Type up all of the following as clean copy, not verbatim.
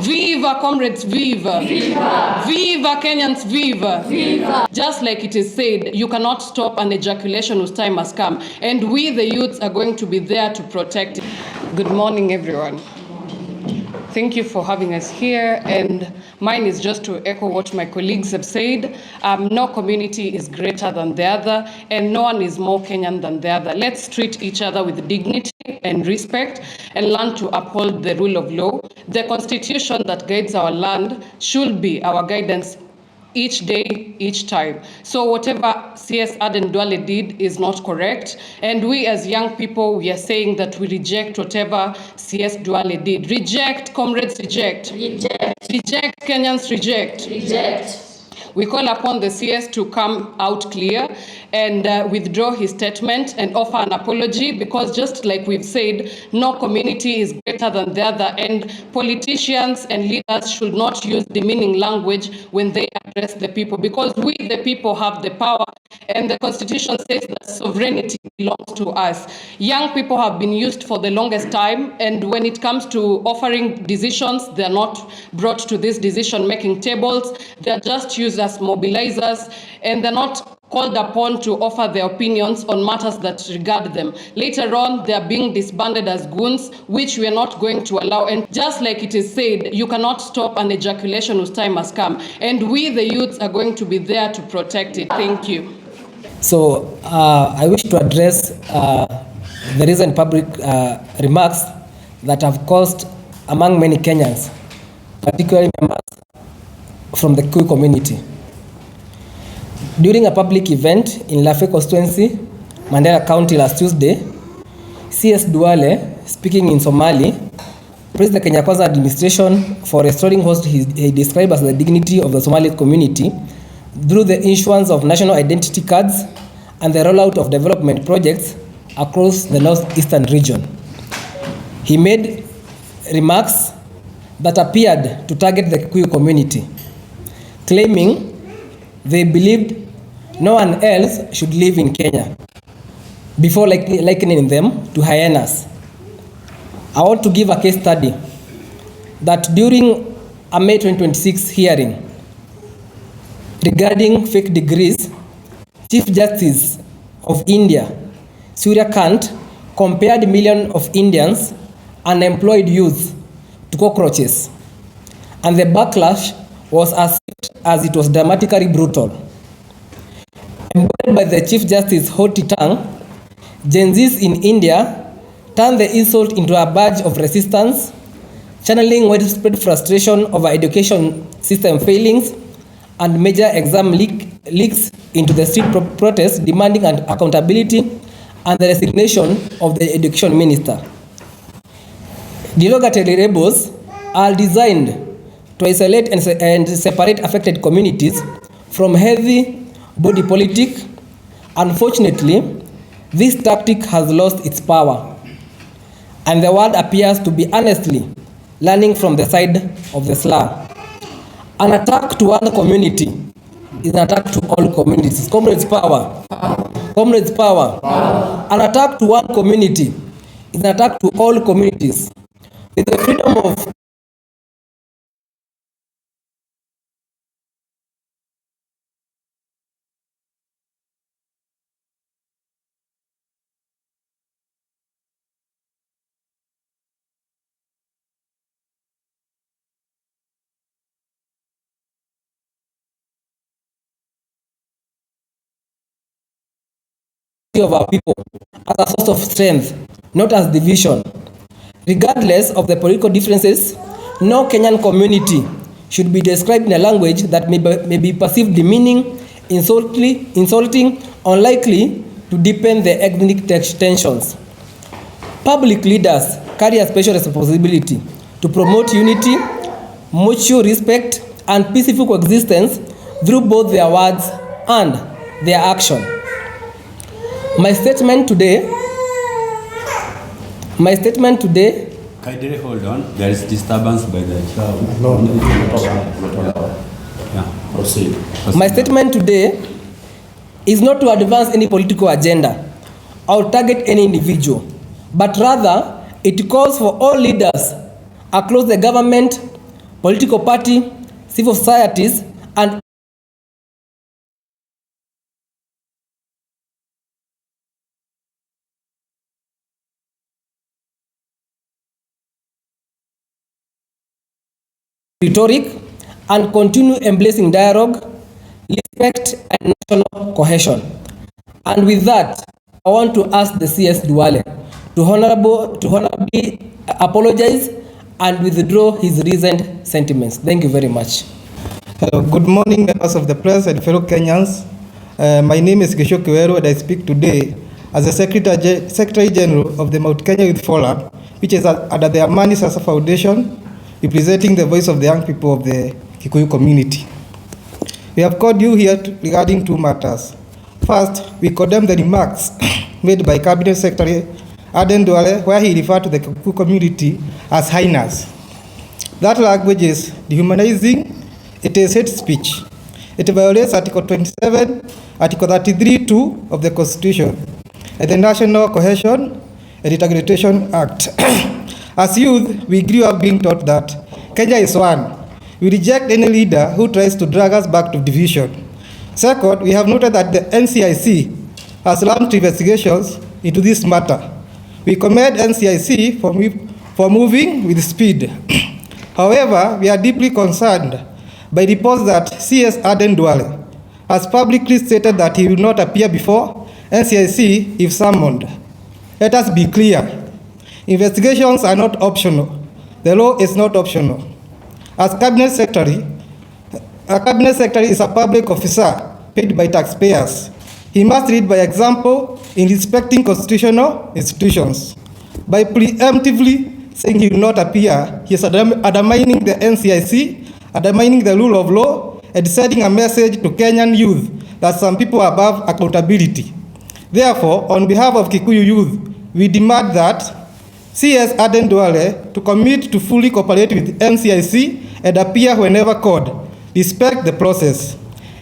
Viva, comrades, viva. Viva. Viva, Kenyans, viva. Viva. Just like it is said, you cannot stop an ejaculation whose time has come. And we, the youths, are going to be there to protect it. Good morning, everyone. Thank you for having us here, and mine is just to echo what my colleagues have said. No community is greater than the other, and no one is more Kenyan than the other. Let's treat each other with dignity and respect and learn to uphold the rule of law. The constitution that guides our land should be our guidance each day, each time. So whatever CS Aden Duale did is not correct. And we as young people, we are saying that we reject whatever CS Duale did. Reject, comrades, reject. Reject. Reject, Kenyans, reject. Reject. We call upon the CS to come out clear and withdraw his statement and offer an apology, because just like we've said, no community is greater than the other, and politicians and leaders should not use demeaning language when they address the people, because we, the people, have the power, and the Constitution says that sovereignty belongs to us. Young people have been used for the longest time, and when it comes to offering decisions, they're not brought to these decision-making tables. They're just used as mobilizers, and they're not called upon to offer their opinions on matters that regard them. Later on, they are being disbanded as goons, which we are not going to allow. And just like it is said, you cannot stop an ejaculation whose time has come. And we, the youths, are going to be there to protect it. Thank you. So I wish to address the recent public remarks that have caused among many Kenyans, particularly members from the Kikuyu community. During a public event in Lafe constituency, Mandera County last Tuesday, CS Duale, speaking in Somali, praised the Kenya Kwanza administration for restoring what he described as the dignity of the Somali community through the issuance of national identity cards and the rollout of development projects across the northeastern region. He made remarks that appeared to target the Kikuyu community, claiming they believed no one else should live in Kenya, before likening them to hyenas. I want to give a case study that during a May 2026 hearing regarding fake degrees, Chief Justice of India, Surya Kant, compared millions of Indians, unemployed youth, to cockroaches, and the backlash was as it was dramatically brutal. Embodied by the Chief Justice's haughty tongue, Gen Zs in India turned the insult into a badge of resistance, channeling widespread frustration over education system failings and major exam leaks into the street protests, demanding accountability and the resignation of the education minister. Derogatory labels are designed to isolate and separate affected communities from heavy body politic. Unfortunately, this tactic has lost its power, and the world appears to be honestly learning from the side of the slur. An attack to one community is an attack to all communities. Comrades, power. Comrades, power. An attack to one community is an attack to all communities. With the freedom of our people as a source of strength, not as division. Regardless of the political differences, no Kenyan community should be described in a language that may be perceived demeaning, insulting, unlikely to deepen the ethnic tensions. Public leaders carry a special responsibility to promote unity, mutual respect, and peaceful coexistence through both their words and their action. My statement today. Kindly hold on. There is disturbance by the child. No. Yeah. Proceed. My statement today is not to advance any political agenda or target any individual, but rather it calls for all leaders across the government, political party, civil societies, and rhetoric, and continue embracing dialogue, respect, and national cohesion. And with that, I want to ask the CS Duale to honorably apologize and withdraw his recent sentiments. Thank you very much. Hello, good morning, members of the press and fellow Kenyans. My name is Gisho Kiweru, and I speak today as the Secretary General of the Mount Kenya Youth Forum, which is under the Amani Sasa Foundation, representing the voice of the young people of the Kikuyu community. We have called you here regarding two matters. First, we condemn the remarks made by Cabinet Secretary Aden Duale, where he referred to the Kikuyu community as hyenas. That language is dehumanizing, it is hate speech. It violates Article 27, Article 33(2) of the Constitution, and the National Cohesion and Integration Act. As youth, we grew up being taught that Kenya is one. We reject any leader who tries to drag us back to division. Second, we have noted that the NCIC has launched investigations into this matter. We commend NCIC for moving with speed. However, we are deeply concerned by reports that CS Aden Duale has publicly stated that he will not appear before NCIC if summoned. Let us be clear. Investigations are not optional. The law is not optional. As Cabinet Secretary, a Cabinet Secretary is a public officer paid by taxpayers. He must lead by example in respecting constitutional institutions. By preemptively saying he will not appear, he is undermining the NCIC, undermining the rule of law, and sending a message to Kenyan youth that some people are above accountability. Therefore, on behalf of Kikuyu youth, we demand that CS Aden Duale to commit to fully cooperate with NCIC and appear whenever called. Respect the process.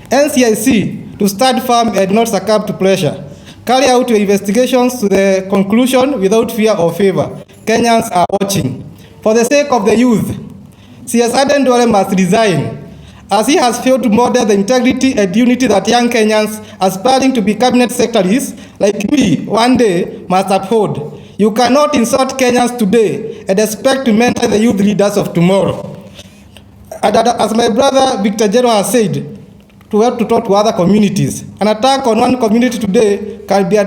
NCIC to stand firm and not succumb to pressure. Carry out your investigations to the conclusion without fear or favor. Kenyans are watching. For the sake of the youth, CS Aden Duale must resign, as he has failed to model the integrity and unity that young Kenyans aspiring to be cabinet secretaries like me one day must uphold. You cannot insult Kenyans today and expect to mentor the youth leaders of tomorrow. And as my brother Victor Jero has said, to help to talk to other communities. An attack on one community today can be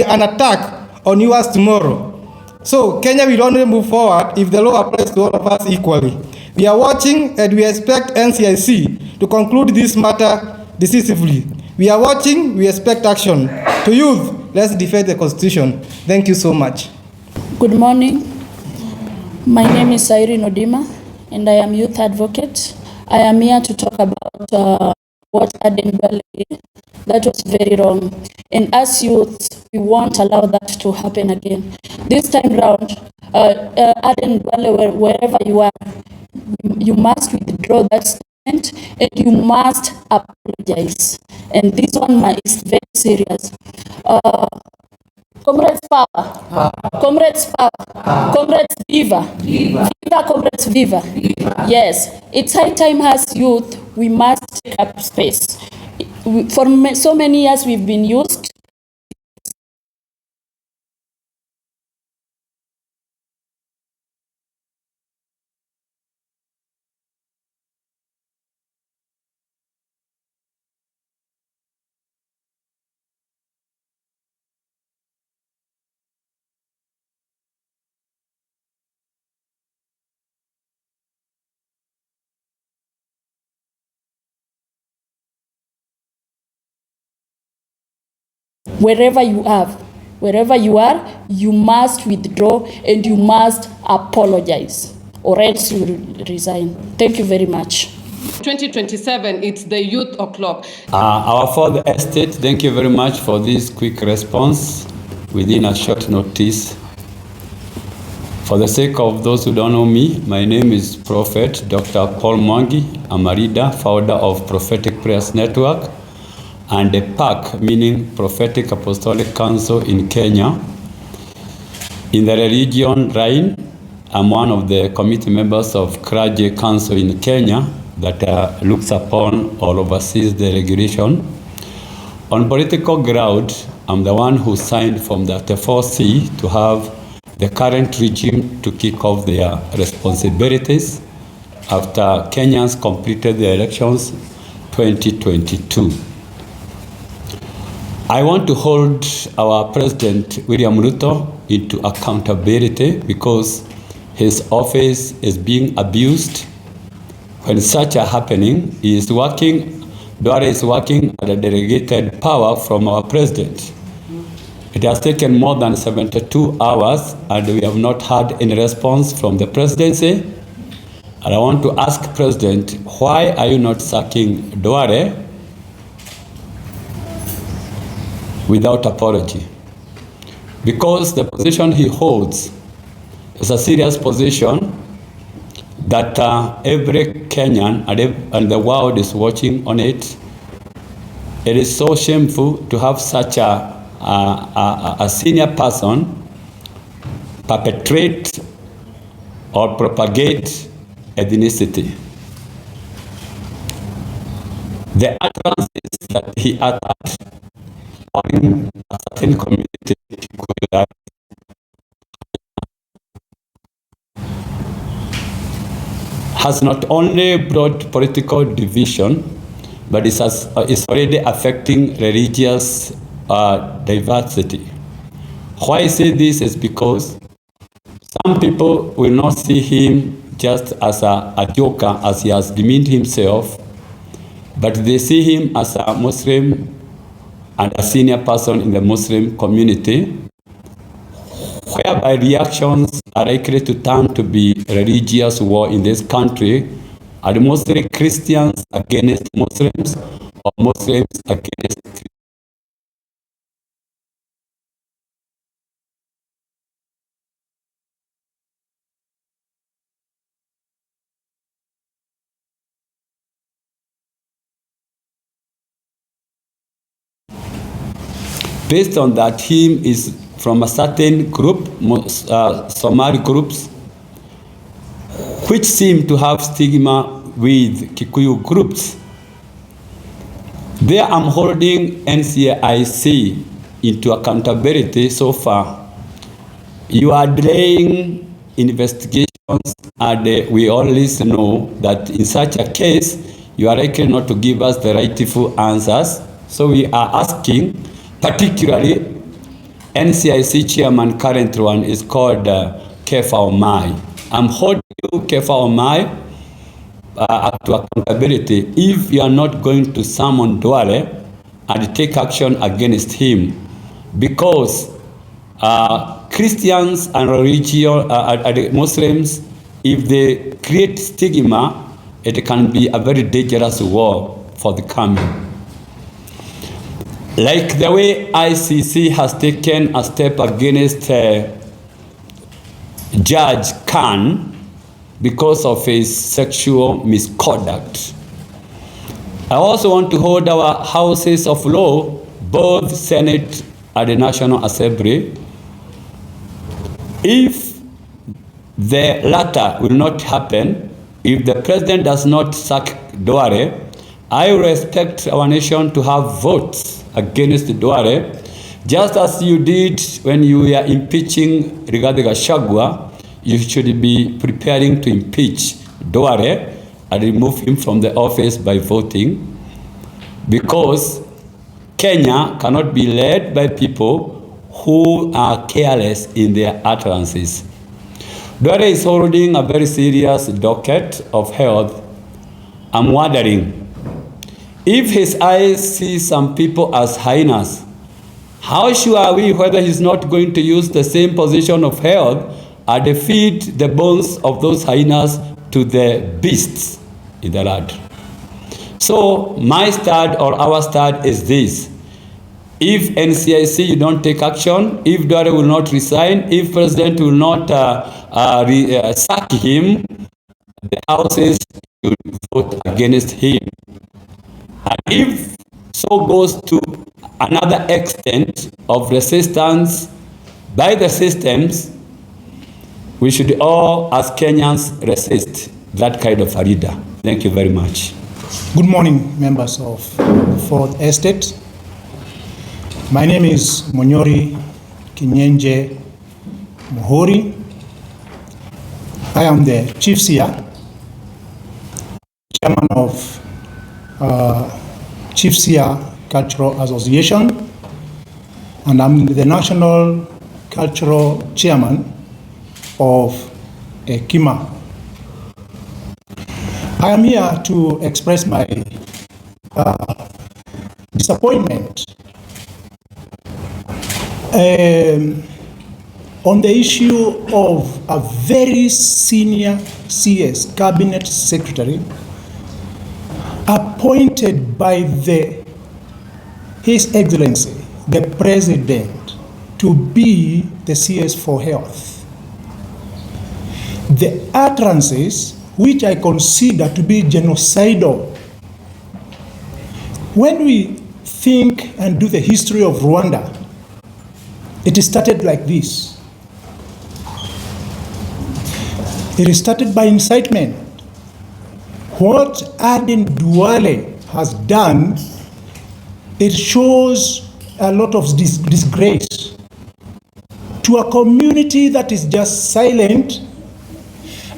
an attack on yours tomorrow. So Kenya will only move forward if the law applies to all of us equally. We are watching and we expect NCIC to conclude this matter decisively. We are watching, we expect action. To youth, let's defend the Constitution. Thank you so much. Good morning. My name is Irene Odima, and I am youth advocate. I am here to talk about what Aden Duale did. That was very wrong. And as youth, we won't allow that to happen again. This time round, Aden Duale, wherever you are, you must withdraw that statement and you must apologize. And this one is very serious. Comrades power. Comrades power. Comrades viva. Viva, comrades viva. Yes, it's high time as youth we must take up space. For so many years we've been used wherever you are, you must withdraw and you must apologize, or else you resign. Thank you very much. 2027, it's the youth o'clock. Our fourth estate, thank you very much for this quick response within a short notice. For the sake of those who don't know me, my name is Prophet Dr. Paul Mwangi. I'm a leader, founder of Prophetic Prayers Network, and a PAC, meaning Prophetic Apostolic Council in Kenya, in the region Rhine, I'm one of the committee members of Clergy Council in Kenya that looks upon or oversees the regulation. On political ground, I'm the one who signed from the 4C to have the current regime to kick off their responsibilities after Kenyans completed the elections 2022. I want to hold our President William Ruto into accountability because his office is being abused. When such a happening, Duale is working at a delegated power from our president. It has taken more than 72 hours and we have not had any response from the presidency. And I want to ask President, why are you not sacking Duale without apology? Because the position he holds is a serious position that every Kenyan and the world is watching on it. It is so shameful to have such a senior person perpetrate or propagate ethnicity. The utterances that he uttered on a certain community has not only brought political division, but is already affecting religious diversity. Why I say this is because some people will not see him just as a joker, as he has demeaned himself, but they see him as a Muslim and a senior person in the Muslim community, whereby reactions are likely to turn to be religious war in this country, are mostly Christians against Muslims or Muslims against Christians. Based on that, him is from a certain group, Somali groups, which seem to have stigma with Kikuyu groups. There I'm holding NCIC into accountability so far. You are delaying investigations and we always know that in such a case, you are likely not to give us the rightful answers. So we are asking, particularly NCIC chairman, current one is called Kefa Omai. I'm holding you, Kefa Omai, up to accountability if you are not going to summon Duale and take action against him, because Christians and Muslims, if they create stigma, it can be a very dangerous war for the coming. Like the way ICC has taken a step against Judge Khan because of his sexual misconduct. I also want to hold our houses of law, both Senate and the National Assembly. If the latter will not happen, if the president does not sack Duale, I will expect our nation to have votes against Duale, just as you did when you were impeaching Rigathi Gachagua. You should be preparing to impeach Duale and remove him from the office by voting, because Kenya cannot be led by people who are careless in their utterances. Duale is holding a very serious docket of health. I'm wondering, if his eyes see some people as hyenas, how sure are we whether he's not going to use the same position of health and feed the bones of those hyenas to the beasts in the land? So my stand or our stand is this: if NCIC you don't take action, if Duale will not resign, if President will not sack him, the houses will vote against him. And if so goes to another extent of resistance by the systems, We should all, as Kenyans, resist that kind of a leader. Thank you very much. Good morning, members of Fourth Estate. My name is Monyori Kinyenje Muhori. I am the Chief Seer, Chairman of Chief Seer Cultural Association, and I'm the National Cultural Chairman of Kima. I am here to express my disappointment on the issue of a very senior CS Cabinet Secretary appointed by His Excellency, the President, to be the CS for Health. The utterances, which I consider to be genocidal. When we think and do the history of Rwanda, it started like this. It started by incitement. What Aden Duale has done, it shows a lot of disgrace to a community that is just silent,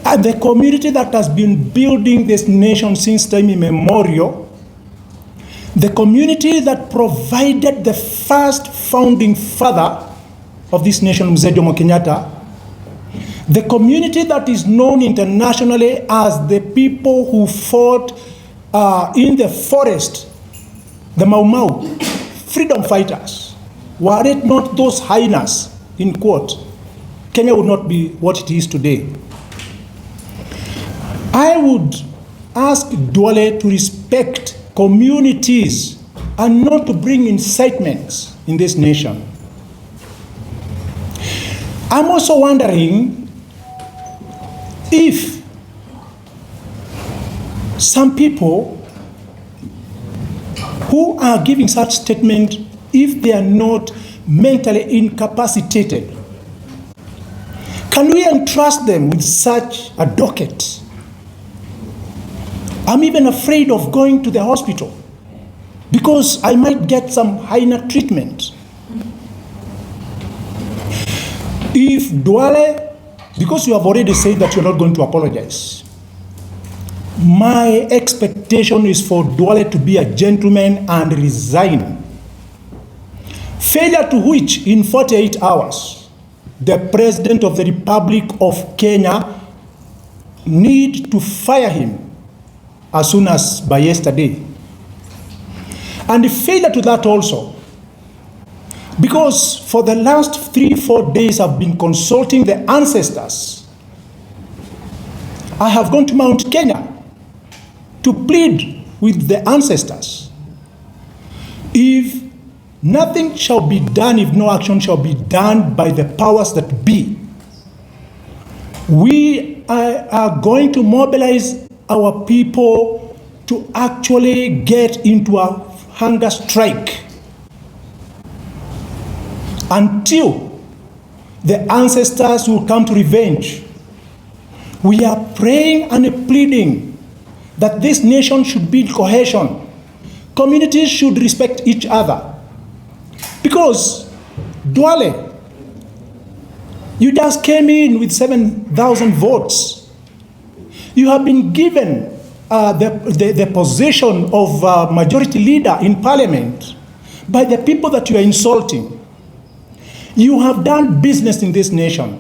and the community that has been building this nation since time immemorial, the community that provided the first founding father of this nation, Mzee Jomo Kenyatta, the community that is known internationally as the people who fought in the forest, the Mau Mau, freedom fighters. Were it not those hyenas, in quote, Kenya would not be what it is today. I would ask Duale to respect communities and not to bring incitements in this nation. I'm also wondering if some people who are giving such statement, if they are not mentally incapacitated, can we entrust them with such a docket? I'm even afraid of going to the hospital because I might get some hyena treatment. If Duale, because you have already said that you're not going to apologize, my expectation is for Duale to be a gentleman and resign. Failure to which, in 48 hours, the President of the Republic of Kenya need to fire him as soon as by yesterday. And the failure to that also, because for the last 3-4 days I've been consulting the ancestors. I have gone to Mount Kenya to plead with the ancestors. If nothing shall be done, if no action shall be done by the powers that be, we are going to mobilize our people to actually get into a hunger strike until the ancestors will come to revenge. We are praying and pleading that this nation should build cohesion. Communities should respect each other. Because, Duale, you just came in with 7,000 votes. You have been given the position of majority leader in parliament by the people that you are insulting. You have done business in this nation.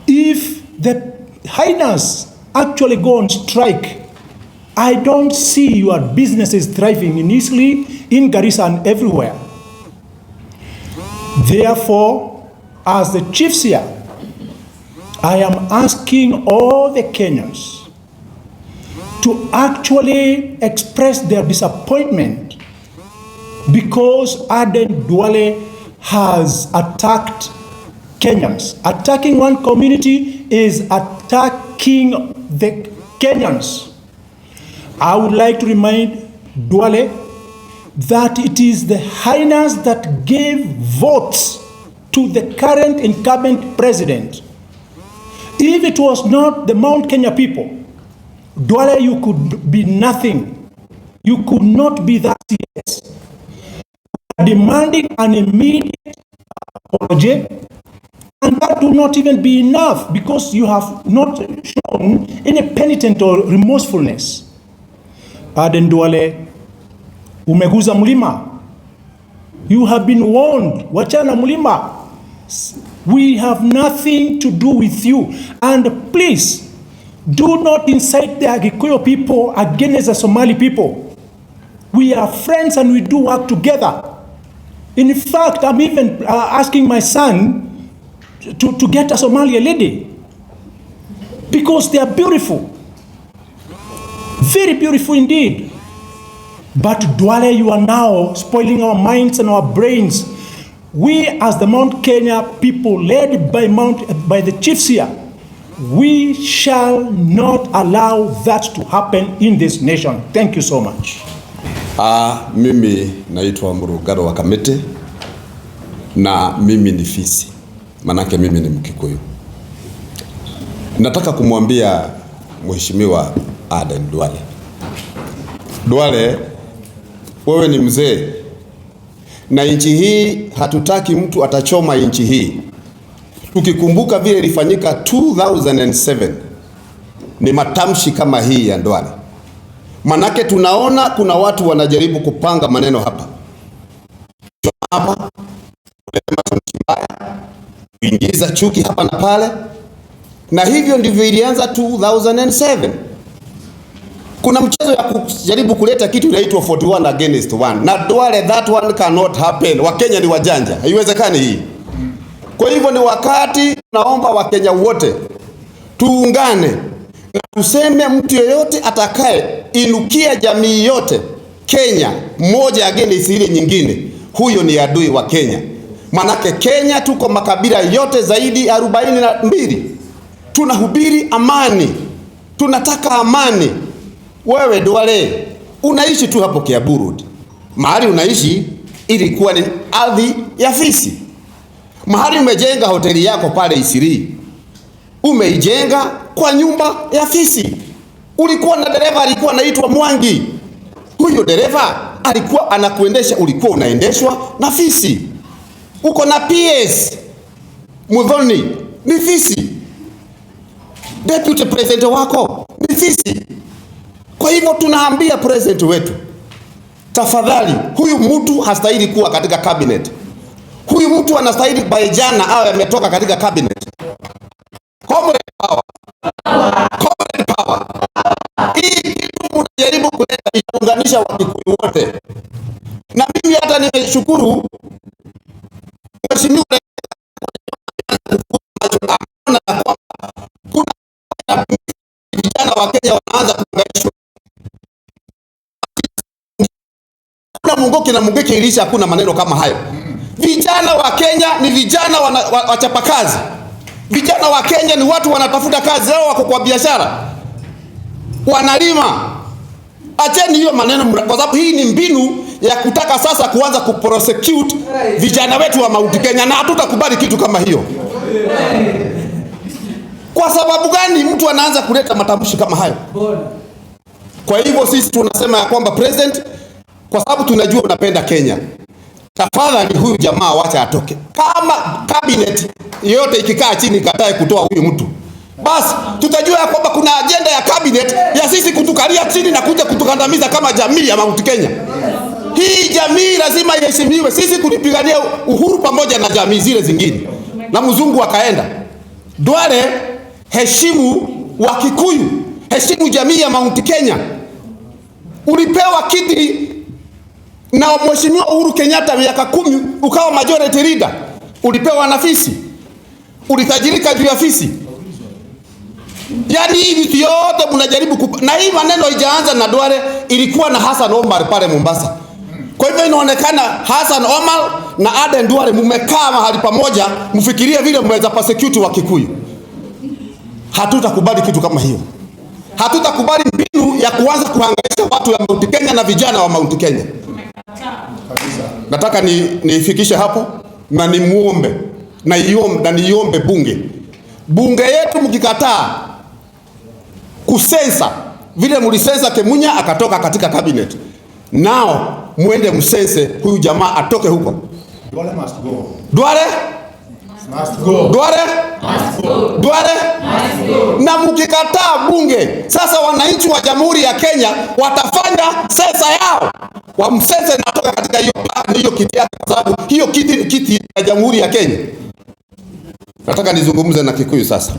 If the hyenas actually go on strike, I don't see your businesses thriving in Eastleigh, in Garissa, and everywhere. Therefore, as the chief seer, I am asking all the Kenyans to actually express their disappointment because Aden Duale has attacked Kenyans. Attacking one community is attacking the Kenyans. I would like to remind Duale that it is the hyenas that gave votes to the current incumbent president. If it was not the Mount Kenya people, Duale, you could be nothing. You could not be that serious. Demanding an immediate apology, and that will not even be enough because you have not shown any penitent or remorsefulness. Aden Duale, umeguza mlima. You have been warned. Wachana mlima. We have nothing to do with you. And please, do not incite the Agikuyu people against the Somali people. We are friends and we do work together. In fact, I'm even asking my son to get a Somali lady because they are beautiful. Very beautiful indeed. But Duale, you are now spoiling our minds and our brains. We as the Mount Kenya people led by the chiefs here, we shall not allow that to happen in this nation. Thank you so much. Mimi naitwa Murugaro wa Kamete na mimi ni fisi. Manake mimi ni Mkikuyu. Nataka kumwambia Mheshimiwa Aden Duale. Duale, wewe ni mzee. Na nchi hii hatutaki mtu atachoma nchi hii. Tukikumbuka vile ilifanyika 2007 ni matamshi kama hii ya Duale. Manake tunaona kuna watu wanajaribu kupanga maneno hapa. Kuingiza chuki hapa na pale. Na hivyo ndivyo ilianza 2007. Kuna mchezo ya kujaribu kuleta kitu inaitwa 41 against 1. Na Duale, that one cannot happen. Wakenya ni wajanja. Haiwezekani hii. Kwa hivyo ni wakati naomba Wakenya wote tuungane na tuseme mtu yeyote atakaye inukia jamii yote Kenya moja against ile nyingine, huyo ni adui wa Kenya. Manake Kenya tuko makabila yote zaidi 42. Tunahubiri amani. Tunataka amani. Wewe Duale, unaishi tu hapo Kiambu. Mahali unaishi ilikuwa ni ardhi ya fisi. Mahali umejenga hoteli yako pale Isiri, umeijenga kwa nyumba ya fisi. Ulikuwa na dereva alikuwa anaitwa Mwangi. Huyo dereva alikuwa anakuendesha, ulikuwa unaendeshwa na fisi. Uko na PS Mudhoni ni fisi. Deputy President wako ni fisi. Kwa hivyo tunaambia president wetu, tafadhali, huyu mtu hastahili kuwa katika cabinet. Huyu mtu anastahili by jana awe ametoka katika cabinet. Comrade power. Comrade power. Hii kitu mnajaribu kuleta iunganisha Wakikuyu wote. Na mimi hata nimeshukuru Mheshimiwa kuna vijana wa Kenya wanaanza kuunganishwa. Kuna Mungoki na Mungeki ilisha hakuna maneno kama hayo. Vijana wa Kenya ni vijana wachapakazi. Vijana wa Kenya ni watu wanatafuta kazi, wao wako kwa biashara. Wanalima. Acheni hiyo maneno kwa sababu hii ni mbinu ya kutaka sasa kuanza kuprosecute vijana wetu wa Mount Kenya, na hatutakubali kitu kama hiyo. Kwa sababu gani mtu anaanza kuleta matamshi kama hayo? Kwa hivyo sisi tunasema ya kwamba president, kwa sababu tunajua unapenda Kenya, tafadhali huyu jamaa wacha atoke. Kama cabinet yote ikikaa chini katae kutoa huyu mtu, basi tutajua ya kwamba kuna agenda ya cabinet ya sisi kutukalia chini na kuja kutukandamiza kama jamii ya Mount Kenya. Hii jamii lazima iheshimiwe. Sisi kulipigania uhuru pamoja na jamii zile zingine. Na mzungu akaenda. Duale, heshimu Wakikuyu, heshimu jamii ya Mount Kenya. Ulipewa kiti na Mheshimiwa Uhuru Kenyatta miaka 10 ukawa majority leader. Ulipewa na fisi. Ulitajirika juu ya fisi. Yaani hivi yote mnajaribu na hii maneno haijaanza na Duale, ilikuwa na Hassan Omar pale Mombasa. Kwa hivyo inaonekana Hassan Omar na Aden Duale mmekaa mahali pamoja mfikirie vile mweza persecute wa Kikuyu. Hatutakubali kitu kama hiyo. Hatutakubali mbinu ya kuanza kuhangaisha watu wa Mount Kenya na vijana wa Mount Kenya. Nataka niifikishe hapo na nimuombe na niombe bunge. bunge yetu mkikataa kusensa vile mlisensa Kemunya akatoka katika cabinet, nao muende msense huyu jamaa atoke huko. Duale must go. Duale Must go. Duale must go. Duale must go. Na mkikataa bunge, sasa wananchi wa Jamhuri ya Kenya watafanya sensa yao, wamsense na atoka katika hiyo kiti yake, kwa sababu hiyo kiti ni kiti ya Jamhuri ya Kenya. Nataka nizungumze na Kikuyu sasa.